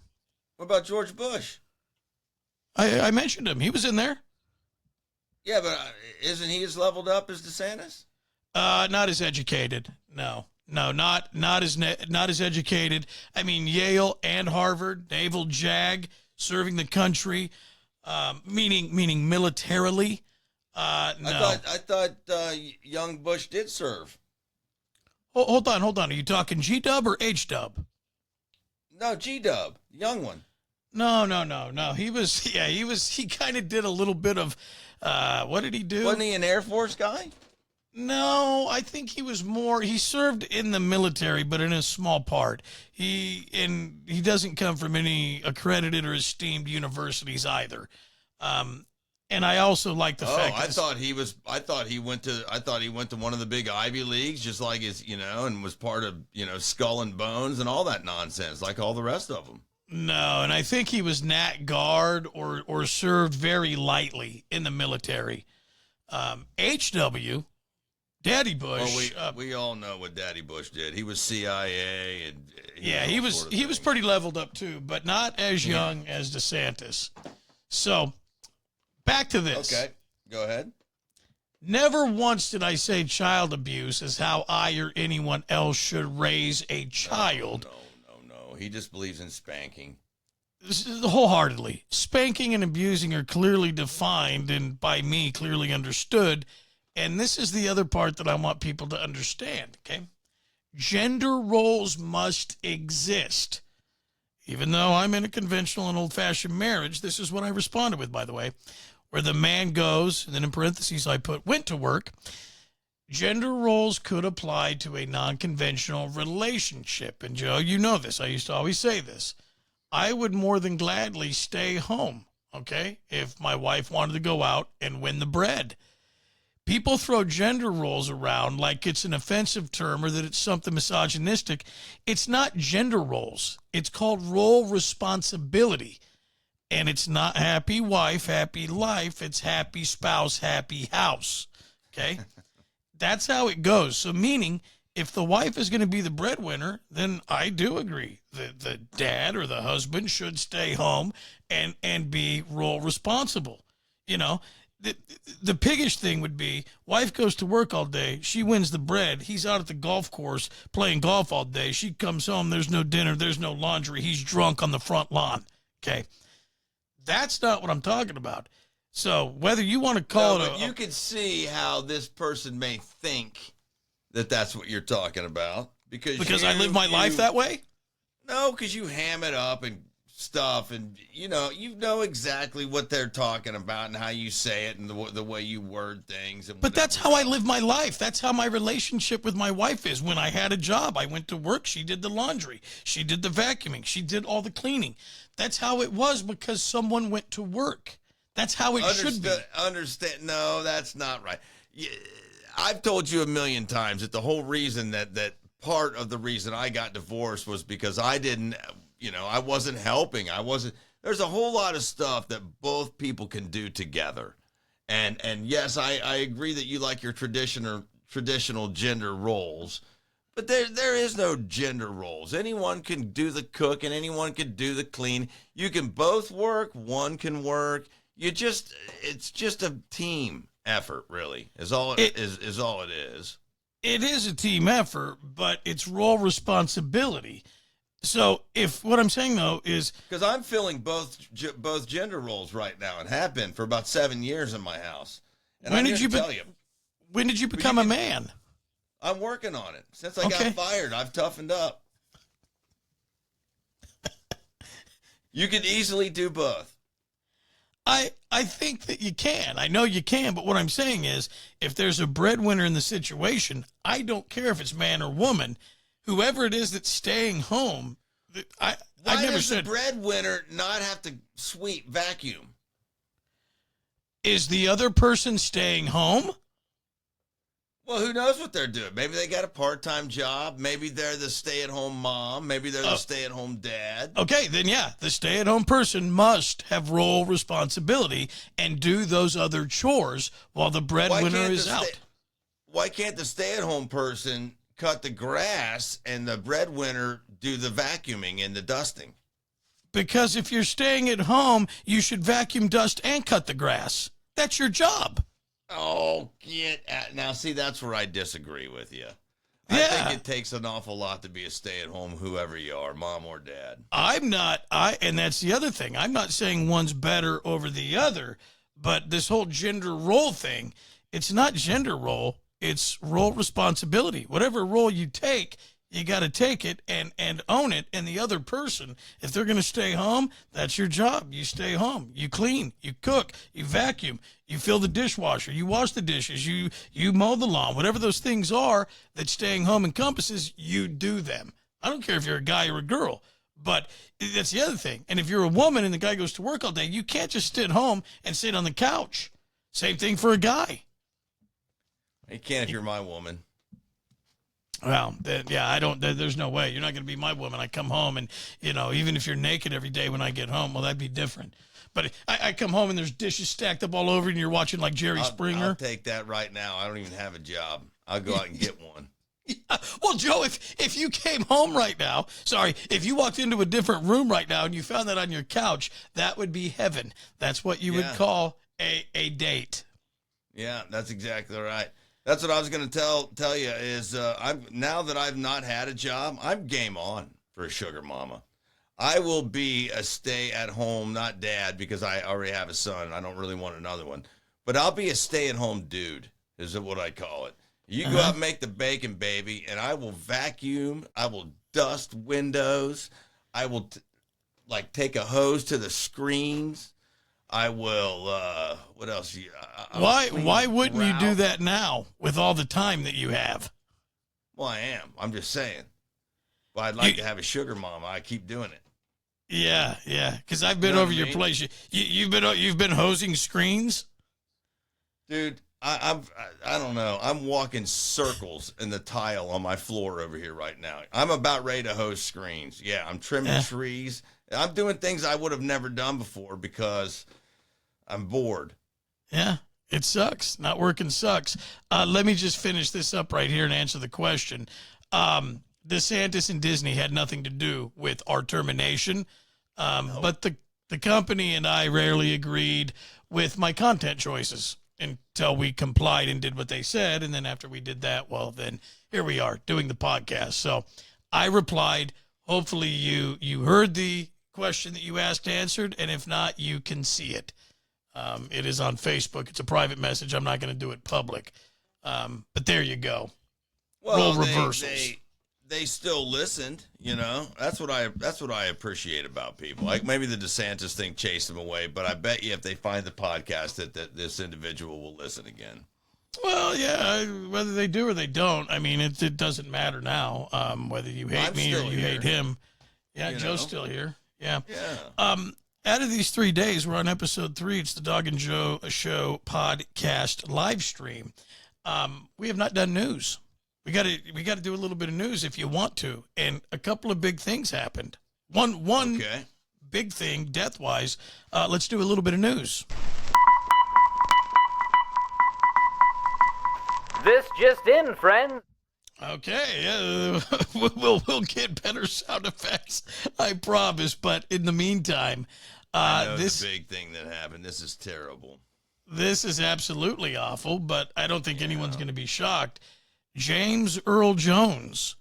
What about George Bush? I mentioned him. He was in there. Yeah, but isn't he as leveled up as DeSantis? Not as educated. No, not as educated. I mean, Yale and Harvard, Naval JAG, serving the country, meaning militarily. No. I thought young Bush did serve. Hold on. Are you talking G-Dub or H-Dub? No, G-Dub, young one. No. He kind of did a little bit of, what did he do? Wasn't he an Air Force guy? No, I think he was more. He served in the military, but in a small part. He doesn't come from any accredited or esteemed universities either. And I also like the fact. I thought he went to one of the big Ivy Leagues, just like and was part of Skull and Bones and all that nonsense, like all the rest of them. No, and I think he was Nat Guard or served very lightly in the military. HW, Daddy Bush. Well, we all know what Daddy Bush did. He was CIA, and he was pretty leveled up too, but not as young as DeSantis. So, back to this. Okay, go ahead. Never once did I say child abuse is how I or anyone else should raise a child. No. He just believes in spanking. Wholeheartedly. Spanking and abusing are clearly defined and by me clearly understood. And this is the other part that I want people to understand, okay? Gender roles must exist. Even though I'm in a conventional and old-fashioned marriage, this is what I responded with, by the way, where the man goes, and then in parentheses I put, went to work. Gender roles could apply to a non-conventional relationship. And Joe, you know this. I used to always say this. I would more than gladly stay home, okay, if my wife wanted to go out and win the bread. People throw gender roles around like it's an offensive term or that it's something misogynistic. It's not gender roles. It's called role responsibility. And it's not happy wife, happy life. It's happy spouse, happy house, okay? That's how it goes. So meaning, if the wife is going to be the breadwinner, then I do agree that the dad or the husband should stay home and be role responsible. The piggish thing would be, wife goes to work all day, she wins the bread, he's out at the golf course playing golf all day, she comes home, there's no dinner, there's no laundry, he's drunk on the front lawn, okay? That's not what I'm talking about. So whether you want to call it you can see how this person may think that that's what you're talking about because I live my life that way. No, because you ham it up and stuff, and you know exactly what they're talking about and how you say it and the way you word things. And but that's how I live my life. That's how my relationship with my wife is. When I had a job, I went to work. She did the laundry. She did the vacuuming. She did all the cleaning. That's how it was because someone went to work. That's how it should be. Understand? No, that's not right. I've told you a million times that the whole reason that part of the reason I got divorced was because I didn't, I wasn't helping. There's a whole lot of stuff that both people can do together. And yes, I agree that you like your traditional gender roles, but there is no gender roles. Anyone can do the cook and anyone can do the clean. You can both work. One can work. It's just a team effort, really, is all it is. It is a team effort, but it's role responsibility. So if what I'm saying, though, is... Because I'm filling both gender roles right now and have been for about 7 years in my house. And when did you become a man? I'm working on it. Since I got fired, I've toughened up. You could easily do both. I think that you can. I know you can, but what I'm saying is if there's a breadwinner in the situation, I don't care if it's man or woman, whoever it is that's staying home, Why does the breadwinner not have to sweep, vacuum? Is the other person staying home? Well, who knows what they're doing? Maybe they got a part-time job. Maybe they're the stay-at-home mom. Maybe they're the stay-at-home dad. Okay, then yeah, the stay-at-home person must have role responsibility and do those other chores while the breadwinner is out. Why can't the stay-at-home person cut the grass and the breadwinner do the vacuuming and the dusting? Because if you're staying at home, you should vacuum, dust, and cut the grass. That's your job. Oh, now see, that's where I disagree with you. Yeah. I think it takes an awful lot to be a stay-at-home, whoever you are, mom or dad. And that's the other thing. I'm not saying one's better over the other, but this whole gender role thing, it's not gender role, it's role responsibility. Whatever role you take, you got to take it and own it. And the other person, if they're going to stay home, that's your job. You stay home. You clean. You cook. You vacuum. You fill the dishwasher. You wash the dishes. You mow the lawn. Whatever those things are that staying home encompasses, you do them. I don't care if you're a guy or a girl, but that's the other thing. And if you're a woman and the guy goes to work all day, you can't just sit home and sit on the couch. Same thing for a guy. You can't if you're my woman. Well, I don't, there's no way. You're not going to be my woman. I come home and, even if you're naked every day when I get home, well, that'd be different. But I come home and there's dishes stacked up all over and you're watching like Jerry Springer. I'll take that right now. I don't even have a job. I'll go out and get one. Yeah. Well, Joe, if you came home right now, if you walked into a different room right now and you found that on your couch, that would be heaven. That's what you would call a date. Yeah, that's exactly right. That's what I was going to tell you is now that I've not had a job, I'm game on for a sugar mama. I will be a stay-at-home, not dad, because I already have a son and I don't really want another one. But I'll be a stay-at-home dude, is what I call it. You go out and make the bacon, baby, and I will vacuum. I will dust windows. I will take a hose to the screens. I will, what else? Why wouldn't you do that now with all the time that you have? Well, I am. I'm just saying. Well, I'd like to have a sugar mama. I keep doing it. Yeah. Because I've been over your place. You've been hosing screens? Dude, I don't know. I'm walking circles in the tile on my floor over here right now. I'm about ready to hose screens. Yeah, I'm trimming trees. I'm doing things I would have never done before because I'm bored. Yeah, it sucks. Not working sucks. Let me just finish this up right here and answer the question. DeSantis and Disney had nothing to do with our termination, but the company and I rarely agreed with my content choices until we complied and did what they said. And then after we did that, well, then here we are doing the podcast. So I replied. Hopefully you heard the question that you asked answered, and if not, you can see it. It is on Facebook. It's a private message. I'm not going to do it public. But there you go. Well, role reversals. They still listened, That's what I appreciate about people. Like maybe the DeSantis thing chased them away, but I bet you if they find the podcast that this individual will listen again. Well, yeah, whether they do or they don't, I mean, it doesn't matter now. Whether you hate me or you hate him. Yeah, Joe's still here. Yeah. Out of these 3 days, we're on episode 3. It's the Dog and Joe Show podcast live stream. We have not done news. We got to do a little bit of news if you want to. And a couple of big things happened. One big thing, death-wise. Let's do a little bit of news. This just in, friend. Okay, we'll get better sound effects, I promise. But in the meantime, this big thing that happened. This is terrible. This is absolutely awful, but I don't think anyone's going to be shocked. James Earl Jones,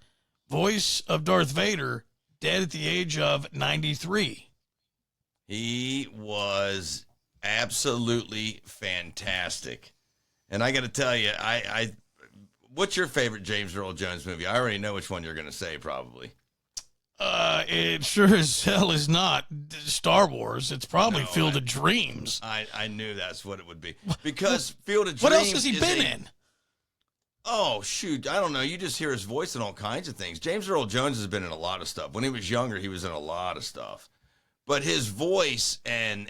voice of Darth Vader, dead at the age of 93. He was absolutely fantastic. And I got to tell you, what's your favorite James Earl Jones movie? I already know which one you're going to say, probably. It sure as hell is not Star Wars. It's probably Field of Dreams. I knew that's what it would be. Because Field of Dreams. What else has he been in? Oh, shoot. I don't know. You just hear his voice in all kinds of things. James Earl Jones has been in a lot of stuff. When he was younger, he was in a lot of stuff. But his voice and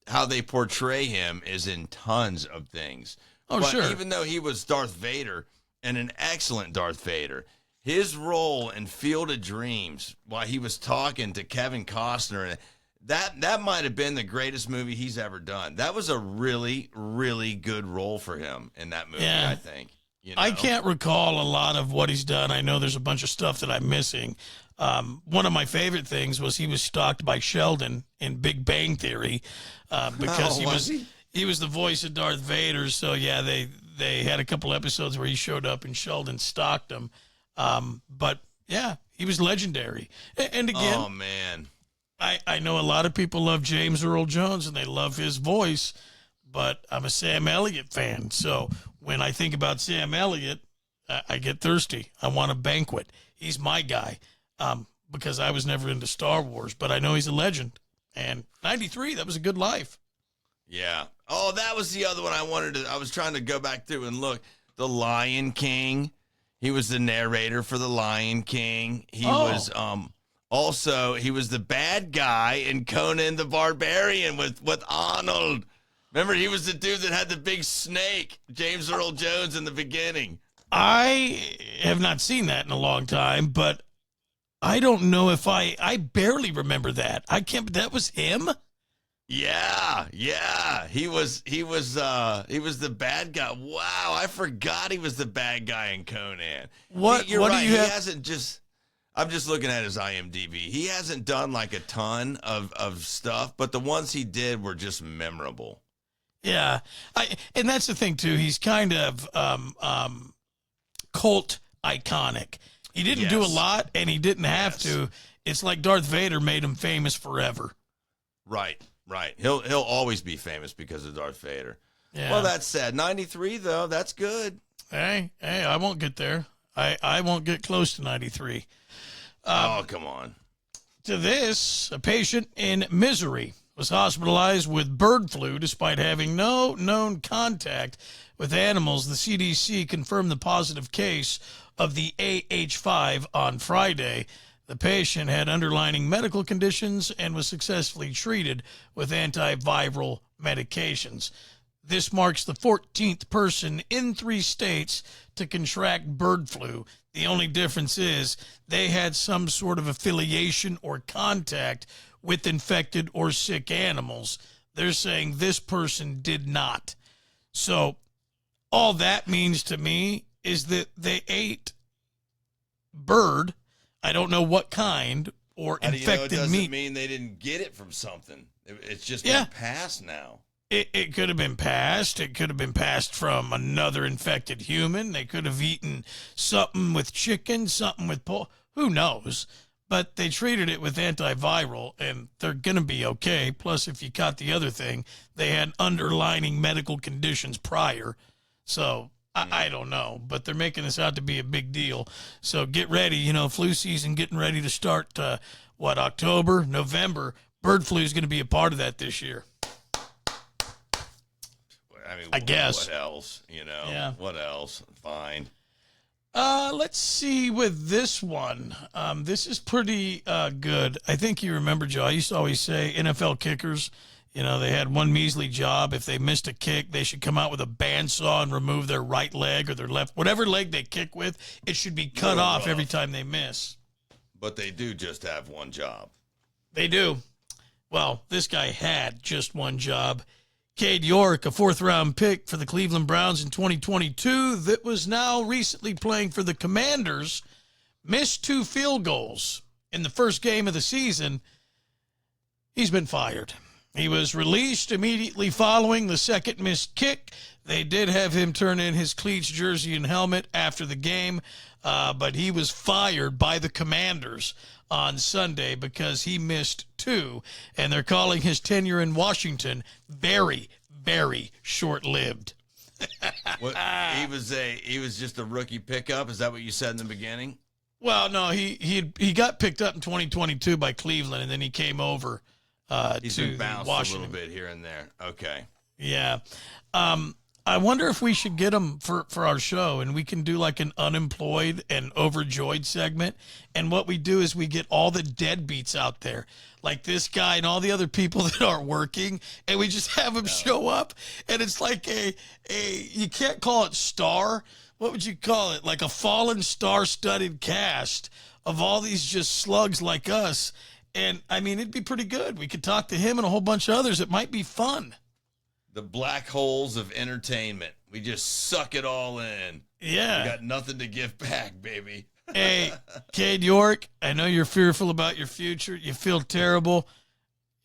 how they portray him is in tons of things. Oh, but sure. Even though he was Darth Vader, and an excellent Darth Vader, his role in Field of Dreams, while he was talking to Kevin Costner, that might have been the greatest movie he's ever done. That was a really, really good role for him in that movie, I think. I can't recall a lot of what he's done. I know there's a bunch of stuff that I'm missing. One of my favorite things was he was stalked by Sheldon in Big Bang Theory because he was the voice of Darth Vader. So, yeah, they had a couple episodes where he showed up and Sheldon stalked him. But, yeah, he was legendary. And again, oh, man. I know a lot of people love James Earl Jones and they love his voice, but I'm a Sam Elliott fan. So when I think about Sam Elliott, I get thirsty. I want a banquet. He's my guy, because I was never into Star Wars, but I know he's a legend. And 93, that was a good life. Yeah. Oh, that was the other one I was trying to go back through and look. The Lion King. He was the narrator for The Lion King. He was also he was the bad guy in Conan the Barbarian with Arnold. Remember, he was the dude that had the big snake, James Earl Jones, in the beginning. I have not seen that in a long time, but I don't know if I barely remember that. That was him? Yeah. He was the bad guy. Wow, I forgot he was the bad guy in Conan. You're right. Do you have? I'm just looking at his IMDb. He hasn't done like a ton of stuff, but the ones he did were just memorable. Yeah. And that's the thing too. He's kind of cult iconic. He didn't do a lot, and he didn't have to. It's like Darth Vader made him famous forever. Right. He'll always be famous because of Darth Vader. Yeah. Well, that's sad. 93 though, that's good. Hey, I won't get there. I won't get close to 93. Come on. To this, a patient in Missouri was hospitalized with bird flu despite having no known contact with animals. The CDC confirmed the positive case of the AH5 on Friday. The patient had underlying medical conditions and was successfully treated with antiviral medications. This marks the 14th person in 3 states to contract bird flu. The only difference is they had some sort of affiliation or contact with infected or sick animals. They're saying this person did not. So all that means to me is that they ate bird. I don't know what kind or infected it doesn't meat. mean they didn't get it from something. It's just been passed now. It could have been passed. It could have been passed from another infected human. They could have eaten something with chicken, something with pork. Who knows? But they treated it with antiviral, and they're going to be okay. Plus, if you caught the other thing, they had underlying medical conditions prior. So I don't know, but they're making this out to be a big deal. So get ready. Flu season getting ready to start, October, November. Bird flu is going to be a part of that this year. I guess. What else? Yeah. What else? Fine. Let's see with this one. This is pretty good. I think you remember, Joe. I used to always say NFL kickers, they had one measly job. If they missed a kick, they should come out with a bandsaw and remove their right leg or their left, whatever leg they kick with. It should be cut off every time they miss. But they do just have one job. They do. Well, this guy had just one job. Cade York, a 4th-round pick for the Cleveland Browns in 2022 that was now recently playing for the Commanders, missed 2 field goals in the first game of the season. He's been fired. He was released immediately following the second missed kick. They did have him turn in his cleats, jersey, and helmet after the game, but he was fired by the Commanders on Sunday because he missed 2, and they're calling his tenure in Washington very, very short-lived. He was just a rookie pickup. Is that what you said in the beginning? Well, no, he got picked up in 2022 by Cleveland, and then he came over He's to been bounced Washington. a little bit here and there. Okay. Yeah. I wonder if we should get him for our show, and we can do like an unemployed and overjoyed segment. And what we do is we get all the deadbeats out there, like this guy and all the other people that aren't working, and we just have them show up. And it's like you can't call it star. What would you call it? Like a fallen star-studded cast of all these just slugs like us. And, I mean, it'd be pretty good. We could talk to him and a whole bunch of others. It might be fun. The black holes of entertainment. We just suck it all in. Yeah. We got nothing to give back, baby. Hey, Cade York, I know you're fearful about your future. You feel terrible.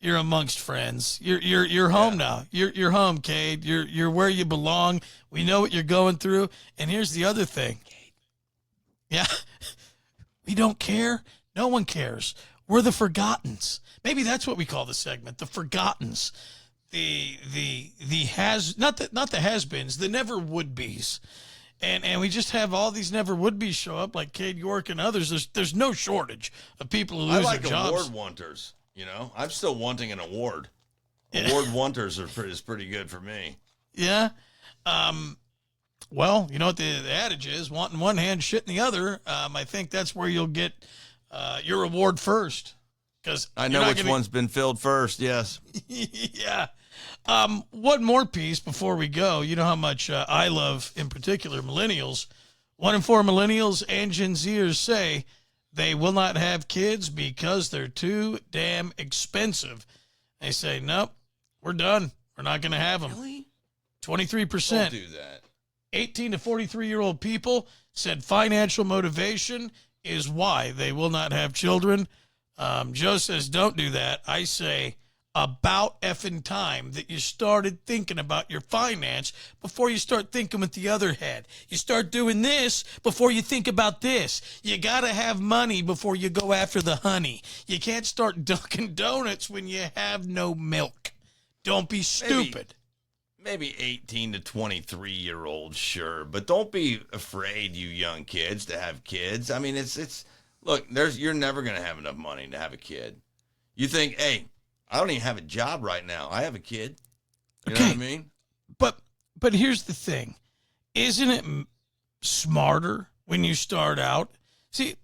You're amongst friends. You're home now. You're home, Cade. You're where you belong. We know what you're going through. And here's the other thing. Yeah. We don't care. No one cares. We're the Forgottens. Maybe that's what we call the segment, the Forgottens. The not the has-beens, the never would-be's. And we just have all these never would be show up like Cade York and others. There's no shortage of people who lose I like their jobs. award wanters. I'm still wanting an award. Award wanters is pretty good for me. Yeah. Well, you know what the adage is: wanting one hand, shit in the other. I think that's where you'll get your award first. Because I know which one's been filled first. Yes. Yeah. One more piece before we go. You know how much I love, in particular, millennials. 1 in 4 millennials and Gen Zers say they will not have kids because they're too damn expensive. They say, nope, we're done. We're not going to have them. Really? 23%. Don't do that. 18 to 43-year-old people said financial motivation is why they will not have children. Joe says, don't do that. I say, about effing time that you started thinking about your finance before you start thinking with the other head. You start doing this before you think about this. You got to have money before you go after the honey. You can't start Dunkin' Donuts when you have no milk. Don't be stupid. Maybe 18 to 23-year-olds, sure, but don't be afraid, you young kids, to have kids. I mean, look, you're never going to have enough money to have a kid. You think, hey, I don't even have a job right now. I have a kid. You know what I mean? But here's the thing. Isn't it smarter when you start out? See,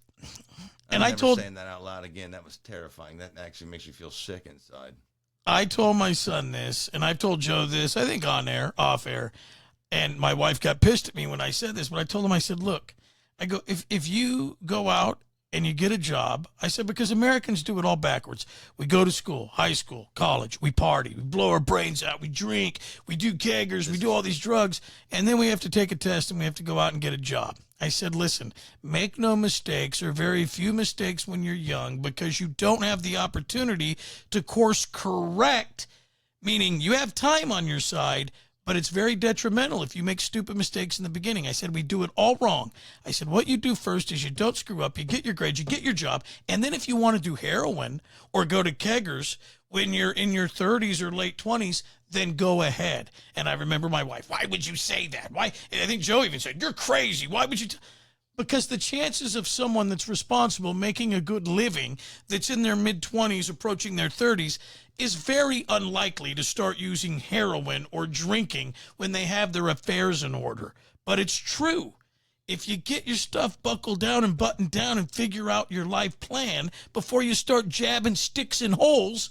and I told saying that out loud again. That was terrifying. That actually makes you feel sick inside. I told my son this, and I've told Joe this, I think on air, off air, and my wife got pissed at me when I said this, but I told him, I said, look, I go, if you go out and you get a job, I said, because Americans do it all backwards. We go to school, high school, college, we party, we blow our brains out, we drink, we do keggers, we do all these drugs, and then we have to take a test and we have to go out and get a job. I said, listen, make no mistakes or very few mistakes when you're young because you don't have the opportunity to course correct, meaning you have time on your side, but it's very detrimental if you make stupid mistakes in the beginning. I said, we do it all wrong. I said, what you do first is you don't screw up. You get your grades, you get your job. And then if you want to do heroin or go to keggers when you're in your 30s or late 20s, then go ahead. And I remember my wife, why would you say that? Why? And I think Joe even said, you're crazy. Why would you? Because the chances of someone that's responsible making a good living that's in their mid-20s approaching their 30s is very unlikely to start using heroin or drinking when they have their affairs in order. But it's true. If you get your stuff buckled down and buttoned down and figure out your life plan before you start jabbing sticks in holes,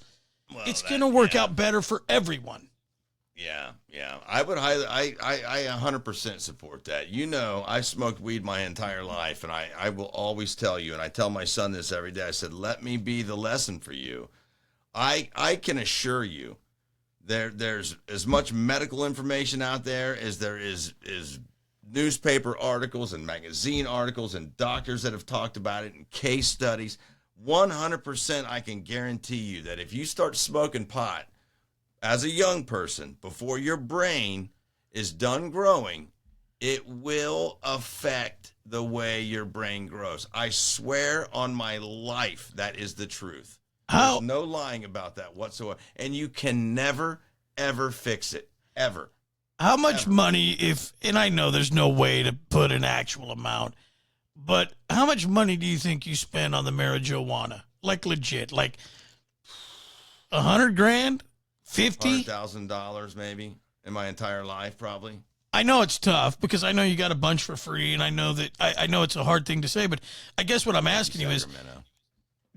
it's going to work out better for everyone. Yeah. I would I 100% support that. I smoked weed my entire life, and I will always tell you, and I tell my son this every day, I said, let me be the lesson for you. I can assure you there's as much medical information out there as there is newspaper articles and magazine articles and doctors that have talked about it and case studies. 100% I can guarantee you that if you start smoking pot as a young person before your brain is done growing, it will affect the way your brain grows. I swear on my life that is the truth. There's no lying about that whatsoever. And you can never, ever fix it. Ever. How much money and I know there's no way to put an actual amount, but how much money do you think you spend on the marijuana? Like legit, like $100,000, $50,000, $100,000 maybe in my entire life, probably. I know it's tough because I know you got a bunch for free, and I know that I know it's a hard thing to say, but I guess what I'm asking you is,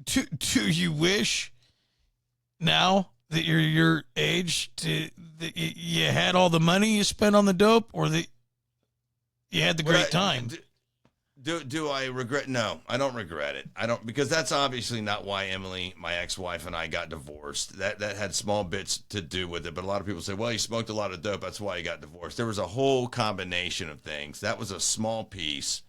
do you wish now that you're your age that you had all the money you spent on the dope, or that you had the great time? Do I regret? No, I don't regret it. I don't, because that's obviously not why Emily, my ex-wife, and I got divorced. That had small bits to do with it, but a lot of people say, well, you smoked a lot of dope, that's why you got divorced. There was a whole combination of things. That was a small piece.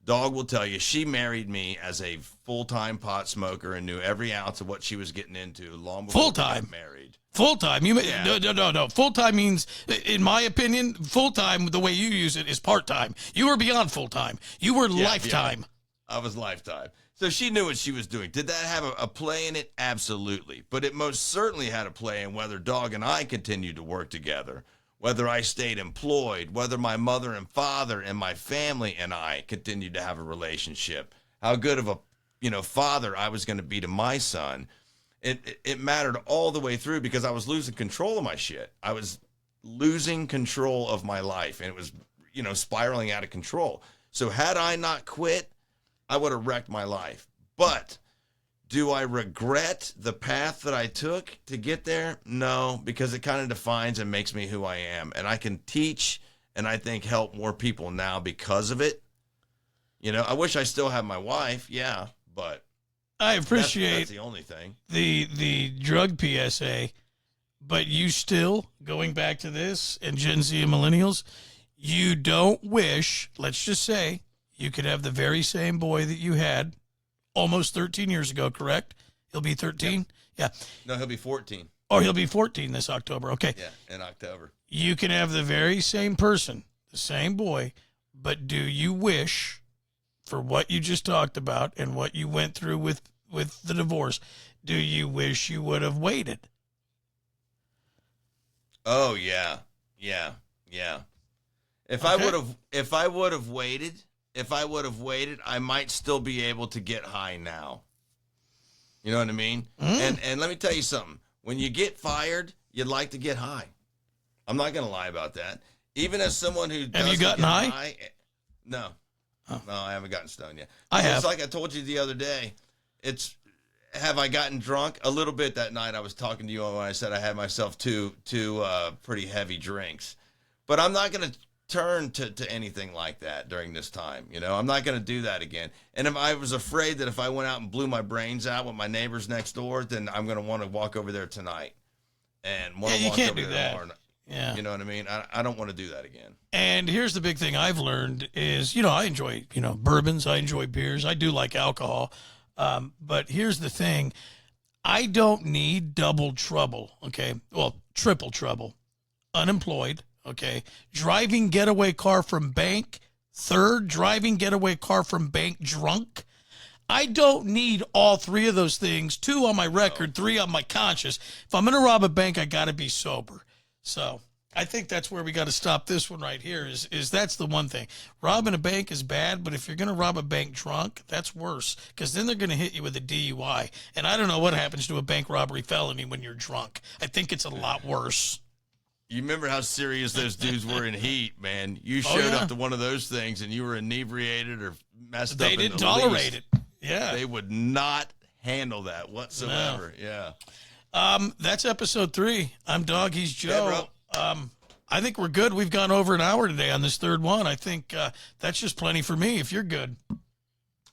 Dog will tell you, she married me as a full-time pot smoker and knew every ounce of what she was getting into long before we got married. Full-time. No. Full-time means, in my opinion, full-time, the way you use it, is part-time. You were beyond full-time. You were lifetime. Yeah. I was lifetime. So she knew what she was doing. Did that have a play in it? Absolutely. But it most certainly had a play in whether Dog and I continued to work together, whether I stayed employed, whether my mother and father and my family and I continued to have a relationship, how good of a, father I was going to be to my son. It mattered all the way through because I was losing control of my shit. I was losing control of my life, and it was, spiraling out of control. So had I not quit, I would have wrecked my life. But do I regret the path that I took to get there? No, because it kind of defines and makes me who I am. And I can teach and I think help more people now because of it. I wish I still had my wife. Yeah, but I appreciate that's the only thing. The drug PSA, but you still, going back to this and Gen Z and millennials, you don't wish, let's just say, you could have the very same boy that you had almost 13 years ago, correct? He'll be 13? Yep. Yeah. No, he'll be 14. Oh, he'll be 14 this October. Okay. Yeah, in October. You can have the very same person, the same boy, but do you wish, for what you just talked about and what you went through with the divorce, do you wish you would have waited? Oh, yeah. Yeah. Yeah. If I would have waited, I might still be able to get high now. You know what I mean? And let me tell you something. When you get fired, you'd like to get high. I'm not going to lie about that. Even as someone who have you gotten high? No. Oh. No, I haven't gotten stoned yet. I have. It's like I told you the other day. Have I gotten drunk? A little bit that night. I was talking to you when I said I had myself two pretty heavy drinks. But I'm not going to turn to anything like that during this time. I'm not going to do that again. And if I was afraid that if I went out and blew my brains out with my neighbors next door, then I'm going to want to walk over there tonight and want to walk over there tomorrow. Yeah. You know what I mean? I don't want to do that again. And here's the big thing I've learned is, I enjoy, bourbons. I enjoy beers. I do like alcohol. But here's the thing. I don't need double trouble. Okay. Well, triple trouble. Unemployed. Okay. Driving getaway car from bank. Third, driving getaway car from bank drunk. I don't need all three of those things. 2 on my record, 3 on my conscience. If I'm going to rob a bank, I got to be sober. So I think that's where we got to stop this one right here is that's the one thing. Robbing a bank is bad, but if you're going to rob a bank drunk, that's worse because then they're going to hit you with a DUI. And I don't know what happens to a bank robbery felony when you're drunk. I think it's a lot worse. You remember how serious those dudes were in Heat, man. You showed up to one of those things and you were inebriated or messed up. They didn't tolerate it. Yeah. They would not handle that whatsoever. No. Yeah. That's episode 3. I'm Dog, he's Joe. Yeah, I think we're good. We've gone over an hour today on this third one. I think that's just plenty for me if you're good.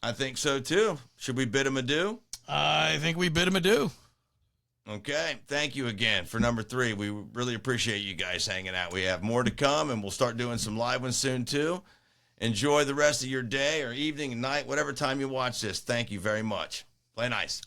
I think so too. Should we bid him adieu? I think we bid him adieu. Okay. Thank you again for number 3. We really appreciate you guys hanging out. We have more to come and we'll start doing some live ones soon too. Enjoy the rest of your day or evening and night, whatever time you watch this. Thank you very much. Play nice.